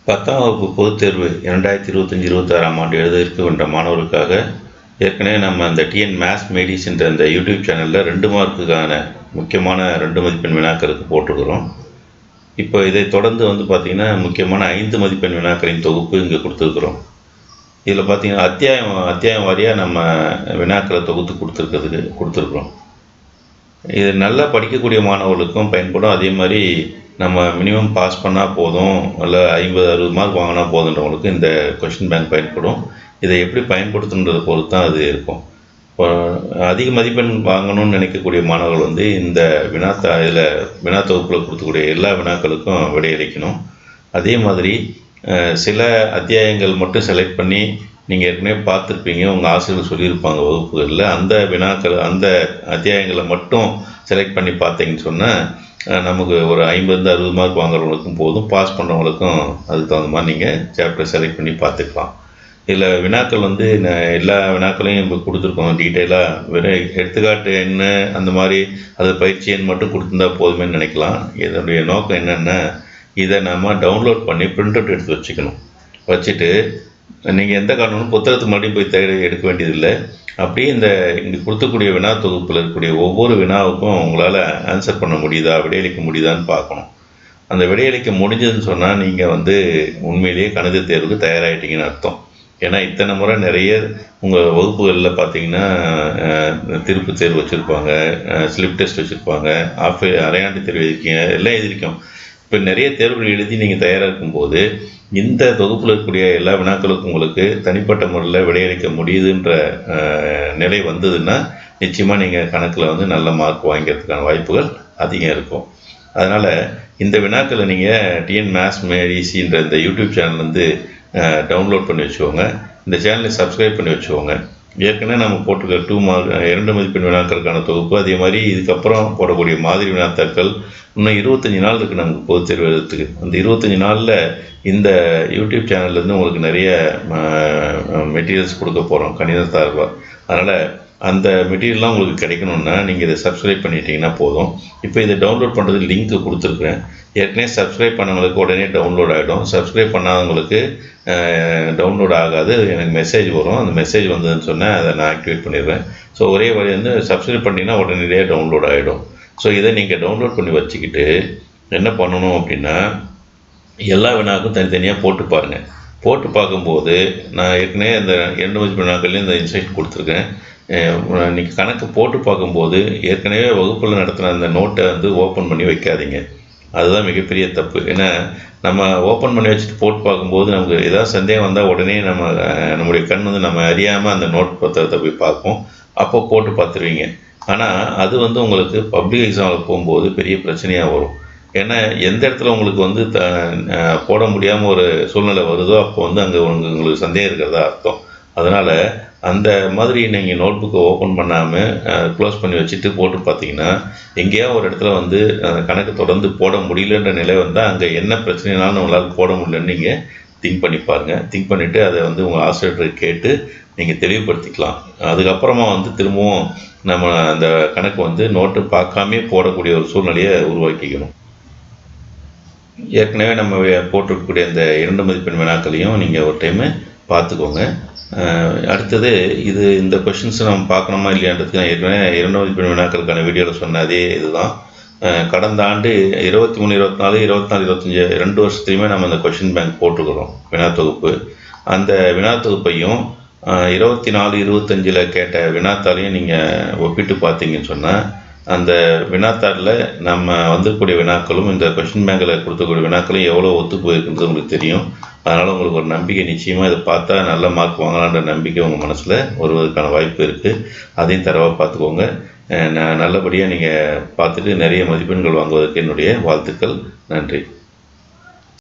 10ஆம் வகுப்பு பொதுத் தேர்வு 2025-26ஆம் ஆண்டு எழுத இருக்கின்ற மாணவர்களுக்காக ஏற்கனவே நம்ம அந்த டிஎன் மேத்ஸ் மேடிஸ் என்ற அந்த யூடியூப் சேனலில் 2 மார்க்குக்கான முக்கியமான 2 மதிப்பெண் வினாக்களுக்கு போட்டிருக்கிறோம். இப்போ இதை தொடர்ந்து பார்த்திங்கன்னா முக்கியமான 5 மதிப்பெண் வினாக்களின் தொகுப்பு இங்கே கொடுத்துருக்குறோம். இதில் பார்த்திங்கன்னா அத்தியாயம் வாரியாக நம்ம வினாக்களை தொகுத்து கொடுத்துருக்குறோம். இது நல்லா படிக்கக்கூடிய மாணவர்களுக்கும் பயன்படும். அதே மாதிரி நம்ம மினிமம் பாஸ் பண்ணால் போதும், இல்லை 50-60 மார்க் வாங்கினா போதுன்றவங்களுக்கு இந்த கொஷின் பேங்க் பயன்படும். இதை எப்படி பயன்படுத்துன்றதை பொறுத்து தான் அது இருக்கும். இப்போ அதிக மதிப்பெண் வாங்கணும்னு நினைக்கக்கூடிய மாணவர்கள் இந்த வினா தொகுப்பில் கொடுக்கக்கூடிய எல்லா வினாக்களுக்கும் விடையளிக்கணும். அதே மாதிரி சில அத்தியாயங்கள் மட்டும் செலக்ட் பண்ணி நீங்கள் ஏற்கனவே பார்த்துருப்பீங்க, உங்கள் ஆசிரியர்கள் சொல்லியிருப்பாங்க வகுப்புகளில், அந்த வினாக்கள் அந்த அத்தியாயங்களை மட்டும் செலக்ட் பண்ணி பார்த்தீங்கன்னு சொன்னால் நமக்கு ஒரு 50-60 மார்க் வாங்குறவங்களுக்கும் போதும், பாஸ் பண்ணுறவங்களுக்கும் அதுக்கு தகுந்த மாதிரி நீங்கள் சாப்டர் செலக்ட் பண்ணி பார்த்துக்கலாம். இதில் வினாக்கள் எல்லா வினாக்களையும் இப்போ கொடுத்துருக்கோம் டீட்டெயிலாக. வெறும் எடுத்துக்காட்டு என்ன அந்த மாதிரி அது பயிற்சி எண் மட்டும் கொடுத்துருந்தா போதுமே நினைக்கலாம். இதனுடைய நோக்கம் என்னென்னா, இதை நம்ம டவுன்லோட் பண்ணி பிரிண்ட் அவுட் எடுத்து வச்சுட்டு நீங்கள் எந்த காரணமும் புத்தகத்துக்கு மறுபடியும் போய் எடுக்க வேண்டியதில்லை. அப்படியே இங்கே கொடுக்கக்கூடிய வினா தொகுப்பில் இருக்கக்கூடிய ஒவ்வொரு வினாவுக்கும் உங்களால் ஆன்சர் பண்ண முடியுதா, விடையளிக்க முடியுதான்னு பார்க்கணும். அந்த விடையளிக்க முடிஞ்சதுன்னு சொன்னால் நீங்கள் உண்மையிலேயே கணித தேர்வுக்கு தயாராகிட்டீங்கன்னு அர்த்தம். ஏன்னா இத்தனை முறை நிறைய உங்கள் வகுப்புகளில் பார்த்தீங்கன்னா திருப்பு தேர்வு வச்சுருப்பாங்க, ஸ்லிப் டெஸ்ட் வச்சுருப்பாங்க, அரையாண்டு தேர்வு எழுதிருக்கீங்க, எல்லாம் எழுதிருக்கோம். இப்போ நிறைய தேர்வுகள் எழுதி நீங்கள் தயாராக இருக்கும்போது இந்த தொகுப்பில் இருக்கக்கூடிய எல்லா வினாக்களுக்கும் உங்களுக்கு தனிப்பட்ட முறையில் விடையளிக்க முடியுதுன்ற நிலை வந்ததுன்னா நிச்சயமாக நீங்கள் கணக்கில் நல்ல மார்க் வாங்கிறதுக்கான வாய்ப்புகள் அதிகம் இருக்கும். அதனால் இந்த வினாக்களை நீங்கள் டிஎன் மேத்ஸ் மேடிசின்ற இந்த யூடியூப் சேனல் டவுன்லோட் பண்ணி வச்சுக்கோங்க. இந்த சேனலை சப்ஸ்கிரைப் பண்ணி வச்சுக்கோங்க. ஏற்கனவே நம்ம போட்டிருக்க 2 மதிப்பெண் வினாக்களுக்கான தொகுப்பு, அதே மாதிரி இதுக்கப்புறம் போடக்கூடிய மாதிரி வினாத்தாக்கள் இன்னும் 25 நாள் இருக்குது நமக்கு பொதுத் தேர்வு எழுதுறதுக்கு. அந்த 25 நாளில் இந்த யூடியூப் சேனல்லேருந்து உங்களுக்கு நிறைய மெட்டீரியல்ஸ் கொடுக்க போகிறோம் கணித சார்பாக. அதனால் அந்த மெட்டீரியல்லாம் உங்களுக்கு கிடைக்கணுன்னா நீங்கள் இதை சப்ஸ்கிரைப் பண்ணிட்டீங்கன்னா போதும். இப்போ இதை டவுன்லோட் பண்ணுறதுக்கு லிங்க் கொடுத்துருக்குறேன். ஏற்கனவே சப்ஸ்கிரைப் பண்ணவங்களுக்கு உடனே டவுன்லோட் ஆகிடும். சப்ஸ்கிரைப் பண்ணாதவங்களுக்கு டவுன்லோட் ஆகாது. எனக்கு மெசேஜ் வரும். அந்த மெசேஜ் வந்ததுன்னு சொன்னால் அதை நான் ஆக்டிவேட் பண்ணிடுவேன். ஸோ ஒரே வழி சப்ஸ்கிரைப் பண்ணிங்கன்னா உடனடியாக டவுன்லோட் ஆகிடும். ஸோ இதை நீங்கள் டவுன்லோட் பண்ணி வச்சுக்கிட்டு என்ன பண்ணணும் அப்படின்னா, எல்லா வினாக்கும் தனித்தனியாக போட்டு பாருங்கள். போட்டு பார்க்கும்போது நான் ஏற்கனவே இந்த 2 மதிப்பெண் வினாக்கள்லேயும் இந்த இன்சைட் கொடுத்துருக்கேன். நீங்கள் கணக்கு போட்டு பார்க்கும்போது ஏற்கனவே வகுப்பில் நடத்தின அந்த நோட்டை ஓப்பன் பண்ணி வைக்காதீங்க. அதுதான் மிகப்பெரிய தப்பு. ஏன்னா நம்ம ஓப்பன் பண்ணி வச்சுட்டு போட்டு பார்க்கும்போது நமக்கு ஏதாவது சந்தேகம் வந்தால் உடனே நம்முடைய கண் நம்ம அறியாமல் அந்த நோட் புத்தகத்தை போய் பார்ப்போம். அப்போ போட்டு பார்த்துருவீங்க. ஆனால் அது உங்களுக்கு பப்ளிக் எக்ஸாமில் போகும்போது பெரிய பிரச்சனையாக வரும். ஏன்னா எந்த இடத்துல உங்களுக்கு போட முடியாமல் ஒரு சூழ்நிலை வருதோ அப்போ அங்கே உங்களுக்கு சந்தேகம் இருக்கிறதா அர்த்தம். அதனால் அந்த மாதிரி நீங்கள் நோட் புக்கை ஓப்பன் பண்ணாமல் க்ளோஸ் பண்ணி வச்சுட்டு போட்டு பார்த்தீங்கன்னா எங்கேயாவது ஒரு இடத்துல அந்த கணக்கு தொடர்ந்து போட முடியலன்ற நிலை வந்தால் அங்கே என்ன பிரச்சனைனாலும் உங்களால் போட முடியலன்னு நீங்கள் திங்க் பண்ணி பாருங்கள். திங்க் பண்ணிவிட்டு அதை உங்கள் ஆசிரியர்கிட்ட கேட்டு நீங்கள் தெளிவுபடுத்திக்கலாம். அதுக்கப்புறமா திரும்பவும் நம்ம அந்த கணக்கு நோட்டு பார்க்காமே போடக்கூடிய ஒரு சூழ்நிலையை உருவாக்கிக்கணும். ஏற்கனவே நம்ம போட்டிருக்கக்கூடிய இந்த 2 மதிப்பெண் வினாக்களையும் நீங்கள் ஒரு டைமு பார்த்துக்கோங்க. அடுத்தது இந்த கொஷின்ஸ் நம்ம பார்க்கணுமா இல்லையான்றதுக்கு நான் ஏற்கனவே 2 மதிப்பெண் வினாக்களுக்கான வீடியோவில் சொன்ன அதே இதுதான். கடந்த ஆண்டு 23, 24, 24, 25 2 வருஷத்துலையுமே நம்ம அந்த கொஷின் பேங்க் போட்டிருக்கிறோம் வினா தொகுப்பு. அந்த வினா தொகுப்பையும் 24, 25 கேட்ட வினாத்தாலையும் நீங்கள் ஒப்பிட்டு பார்த்தீங்கன்னு சொன்னால் அந்த வினாத்தாளில் நம்ம வந்திருக்கக்கூடிய வினாக்களும் இந்த கொஷின் பேங்கில் கொடுத்தக்கூடிய வினாக்களும் எவ்வளோ ஒத்து போயிருக்குன்றது உங்களுக்கு தெரியும். அதனால் உங்களுக்கு ஒரு நம்பிக்கை, நிச்சயமாக இதை பார்த்தா நல்ல மார்க் வாங்கலான்ற நம்பிக்கை உங்கள் மனசில் வருவதற்கான வாய்ப்பு இருக்குது. அதையும் தரவாக பார்த்துக்கோங்க. நல்லபடியாக நீங்கள் பார்த்துட்டு நிறைய மதிப்பெண்கள் வாங்குவதற்கு என்னுடைய வாழ்த்துக்கள். நன்றி.